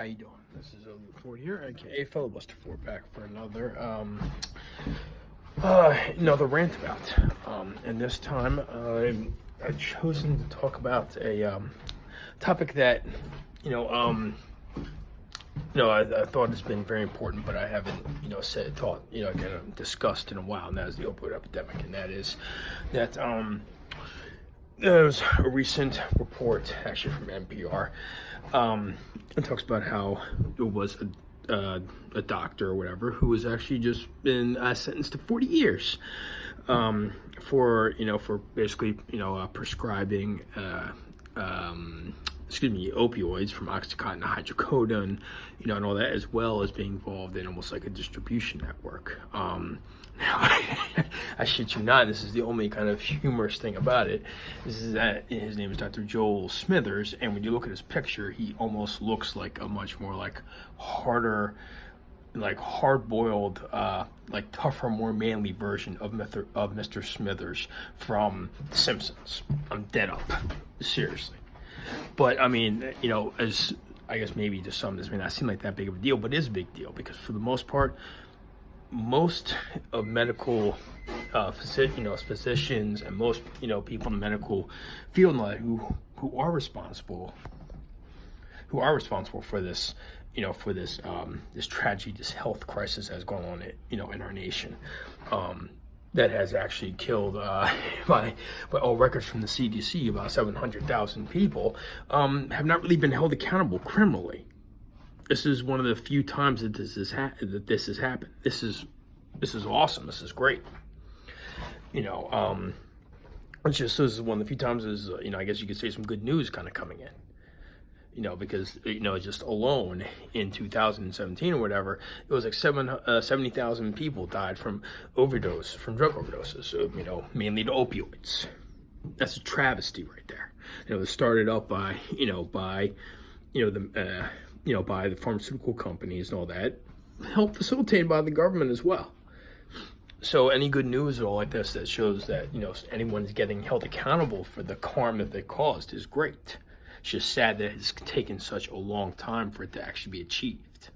you doing? This is Luke Ford here, aka Filibuster Ford, back for another rant about. And this time I've chosen to talk about a topic that I thought has been very important, but I haven't discussed in a while, and that is the opioid epidemic. And that is that there was a recent report, actually from NPR. It talks about how it was a doctor or whatever who was actually just been sentenced to 40 years for basically prescribing opioids, from Oxycontin to hydrocodone, and all that, as well as being involved in almost like a distribution network. I shit you not, this is the only kind of humorous thing about it, is that his name is Dr. Joel Smithers, and when you look at his picture, he almost looks like a much more like harder, like hard-boiled, like tougher, more manly version of Mr. Smithers from The Simpsons. I'm dead up, seriously. But I mean, as I guess maybe to some this may not seem like that big of a deal, but it is a big deal, because for the most part, most of medical physicians and most people in the medical field who are responsible for this this tragedy, this health crisis that's going on in our nation, that has actually killed, by all records from the CDC, about 700,000 people, have not really been held accountable criminally. This is one of the few times that this has happened. This is awesome. This is great. This is one of the few times I guess you could say some good news kind of coming in. Because just alone in 2017 or whatever, it was like 70,000 people died from drug overdoses. So mainly to opioids. That's a travesty right there. It was started up by by the pharmaceutical companies and all that, helped facilitated by the government as well. So any good news at all like this that shows that anyone's getting held accountable for the harm that they caused is great. It's just sad that it's taken such a long time for it to actually be achieved.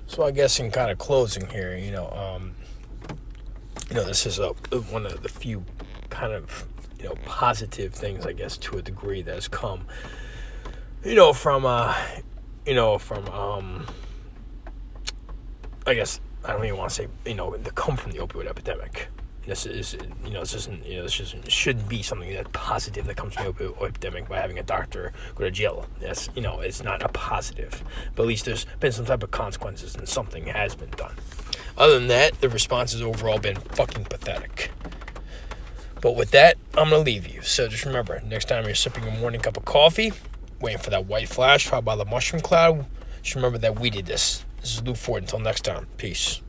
So I guess in kind of closing here, this is one of the few kind of positive things, I guess, to a degree, that has come from I guess I don't even want to say that come from the opioid epidemic. This shouldn't be something that positive that comes from the opioid epidemic by having a doctor go to jail. That's it's not a positive, but at least there's been some type of consequences and something has been done. Other than that, the response has overall been fucking pathetic. But with that, I'm gonna leave you. So just remember, next time you're sipping your morning cup of coffee, waiting for that white flash followed by the mushroom cloud, just remember that we did this. This is Luke Ford. Until next time, peace.